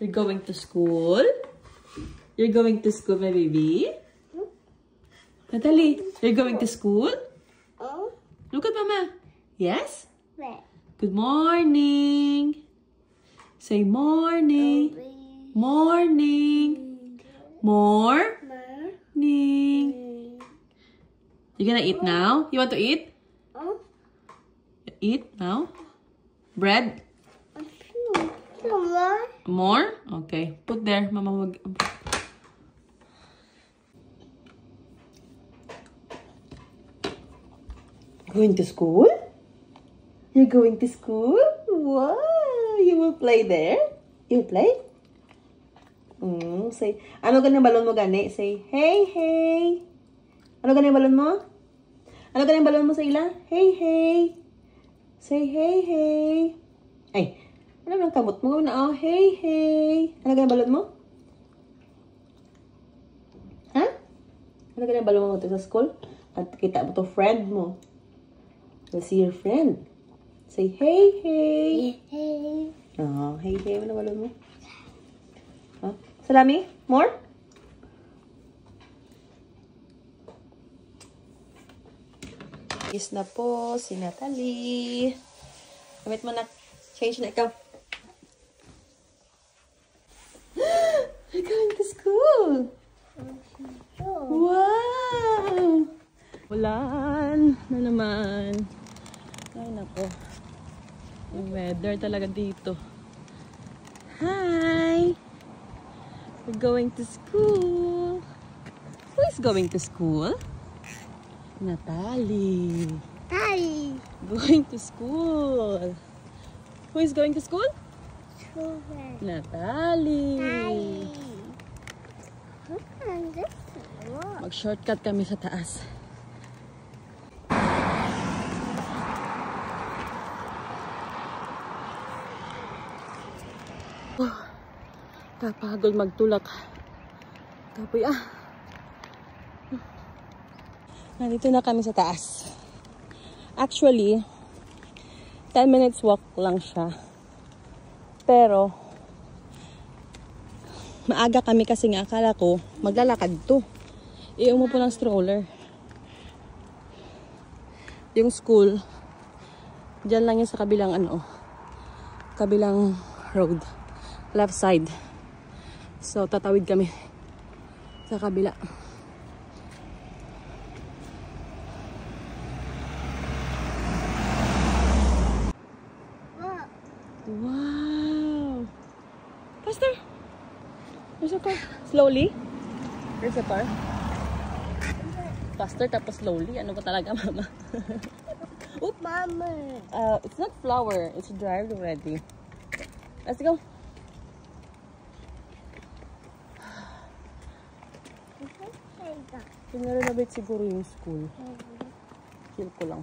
You're going to school? You're going to school, my baby? Natalie, you're going to school? Look at Mama. Yes? Good morning. Say morning. Morning. Morning. You gonna eat now? You want to eat? Eat now? Bread? More? Okay. Put there. Mama mag... Going to school? You're going to school? Wow! You will play there? You will play? Say, ano ganang balon mo gani? Say, hey, hey! Ano ganang balon mo? Ano ganang balon mo sa ila? Hey, hey! Say, hey, hey! Ay, ano lang kamot mo? Gawin na, oh, hey, hey! Ano ganang balon mo? Ha? Ano ganang balon mo sa school? At kita mo to friend mo. You'll see your friend. Say, hey, hey. Hey. Oh, hey, hey. Ano balon mo? Huh? Salami? More? Is na po si Natalie. Gamit mo na. Change na ikaw. You're going to school. Wow! Ulan na naman. Ay, nako. Yung weather talaga dito. Hi! We're going to school. Who is going to school? Natalie. Hi. Going to school. Who is going to school? Children. Natalie. Hi. Mag-shortcut kami sa taas. Kapagod magtulak. Kapoy Nandito na kami sa taas. Actually, 10 minutes walk lang siya. Pero, maaga kami kasi nga akala ko maglalakad to. Umupo ng stroller. Yung school, dyan lang yun sa kabilang kabilang road. Left side. So, tatawid kami sa kabila. Wow! Faster! There's a car. Slowly. There's a car. Faster tapos slowly. Ano ba talaga, Mama? Oop, Mama. It's not flower. It's dried already. Let's go. Pinarenovate siguro yung school. Feel ko lang.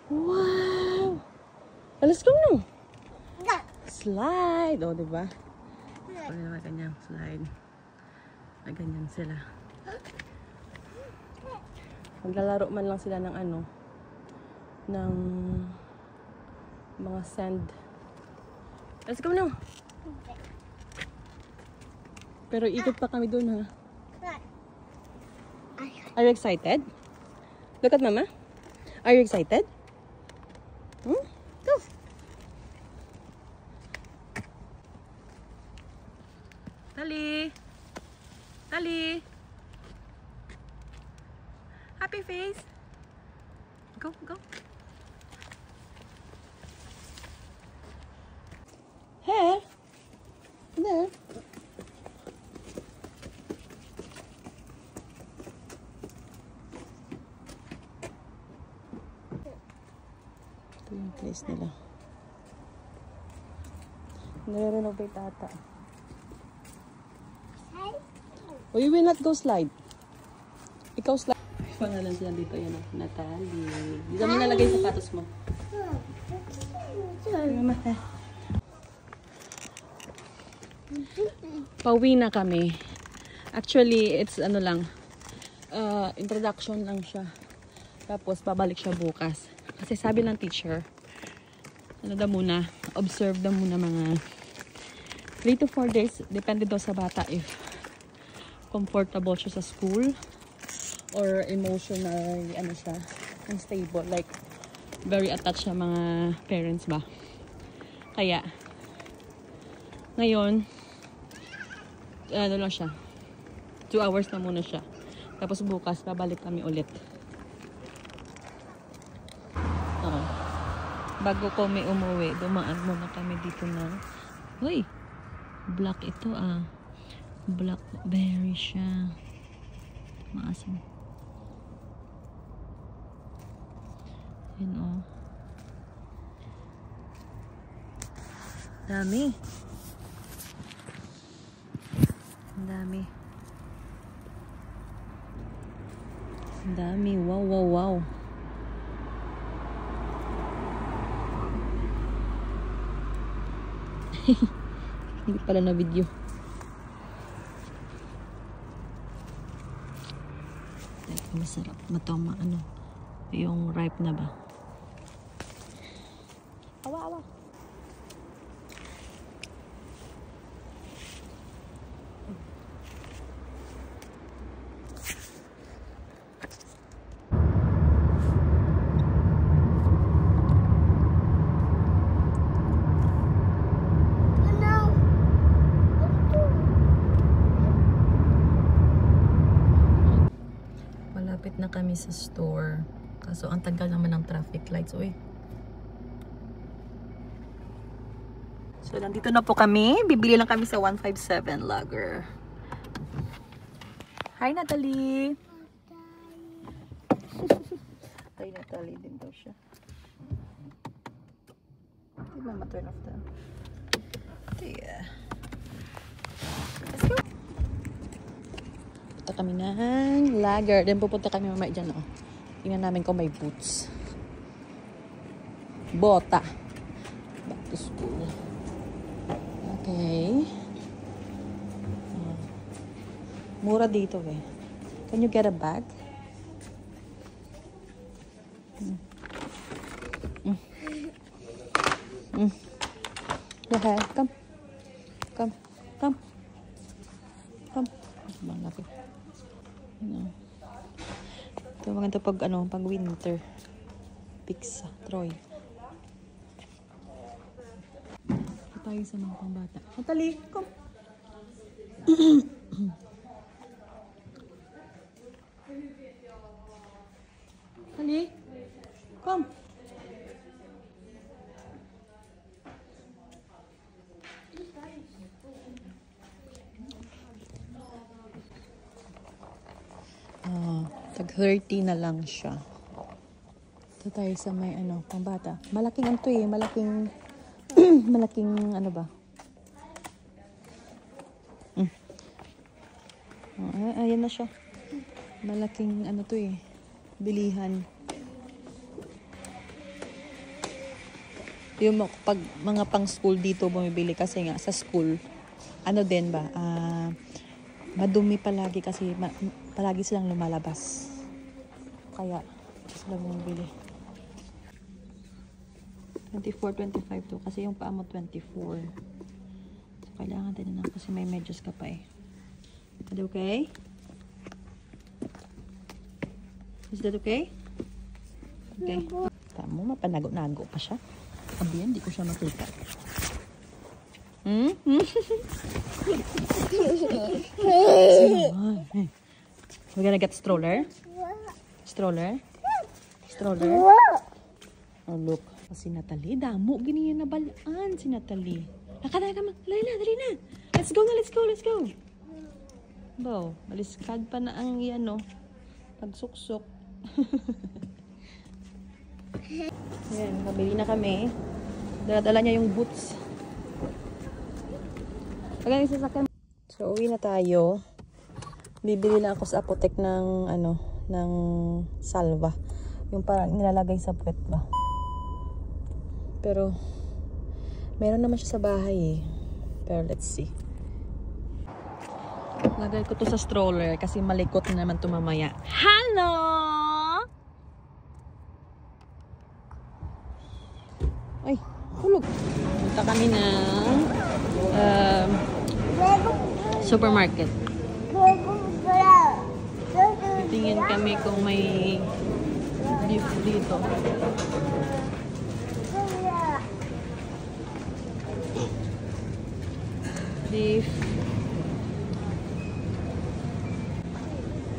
Wow! Let's go now. Slide. O, diba? So, yun naman kanyang slide. Ay, ganyan sila. Maglalaro man lang sila ng ng mga sand. Let's go now. Pero ikot pa kami dun, ha? Are you excited? Look at Mama. Are you excited? Go. Tali. Tali. Happy face. Go, go. Here. There. Ito yung place nila. Nare-renovate ata. Oh, you will not go slide. Ikaw slide. Pangalan sila dito. Yan o. Natalie. Dito mo nalagay yung sapatos mo. Pauwi na kami. Actually, it's introduction lang siya. Tapos, pabalik siya bukas. Kasi sabi ng teacher, muna, observe daw muna mga 3 to 4 days. Depende daw sa bata if comfortable siya sa school or emotionally ano siya, unstable, like very attached sa mga parents ba. Kaya ngayon ano lang siya, 2 hours na muna siya, tapos bukas babalik kami ulit. Bago ko may umuwi, dumaan muna kami dito ng uy, black ito blackberry siya, maasim. Yun dami. Ang dami. Wow. Hindi pala na video. Masarap. Matama yung ripe na ba? Awa. Malapit na kami sa store. Kaso ang tagal naman ng traffic lights. Uy. So, nandito na po kami. Bibili lang kami sa 157 Lager. Hi, Natalie! Hi, Natalie din daw siya. Di ba ma-turn off the... Yeah. Let's go! Punta kami ng Lager. Then pupunta kami mamaya dyan. Tingnan namin kung may boots. Bota. Back to school. Okay. Mura dito eh. Can you get a bag? Go ahead. Come. Malapit. Ito maganda pag pag winter. Pizza, Troy. Tayo sa mga pambata. Natalie, come. Natalie, come. Tag 30 na lang siya. Ito tayo sa may pambata. Malaking malaking malaking ba? Ayan na siya. Malaking bilihan. Yung pag mga pang school dito bumibili kasi nga sa school din ba? Madumi palagi kasi palagi silang lumalabas. Kaya sila bumibili. 24, 25 to. Kasi yung paa mo 24. So, kailangan din na kasi may medyas ka pa eh. Is that okay? Is that okay? Okay. Tamo, mapanago-nago pa siya. Abiyan, di ko siya makita. We're gonna get stroller? Stroller? Oh, look. Si Natalie, damo, ganyan na balaan si Natalie. Dali na. Let's go. Bo, maliskad pa na ang pagsuksok. Yan, nabili na kami. Dala niya yung boots. So, uwi na tayo. Bibili lang ako sa apotek ng ng salva. Yung parang nilalagay sa puwet ba. Pero meron naman siya sa bahay eh. Pero let's see. Lagay ko to sa stroller kasi malikot na naman to mamaya. Hello! Ay, hulog. kami ng supermarket. Tingin kami kung may beef dito. Beef.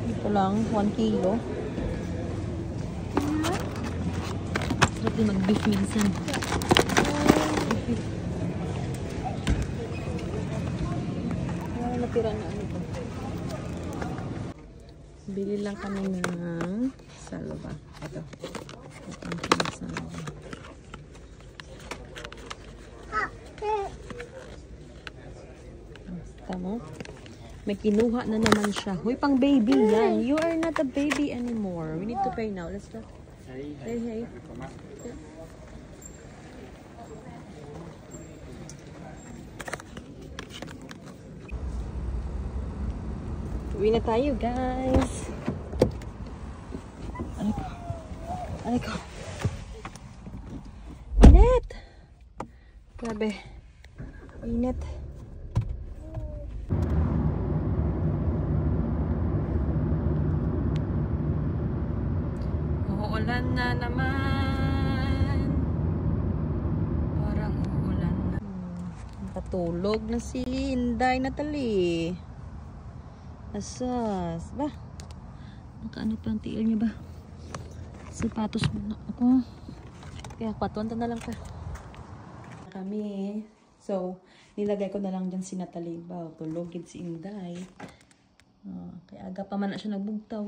Ito lang, 1 kilo. Sarap din mag-beef minsan. Wala natira na ano to. Bili lang kami ng salva. Ito. Ito ang salva. Tama. May kinuha na naman siya. Hoy, pang baby yan. You are not a baby anymore. We need to pay now. Let's go. Hey. Uwi na tayo, guys. Aray ko. Init! Grabe. Init. Uulan na naman. Parang uulan na. Patulog na si Inday Natalie. Asas. Ba? Nakaano pa ang tiil niya ba? Sapatos mo na ako. Kaya kwatuan na lang ka. Kami. So, nilagay ko na lang dyan si Natalie ba? Tulogin si Inday. Kaya aga pa man na siya nagbugtaw.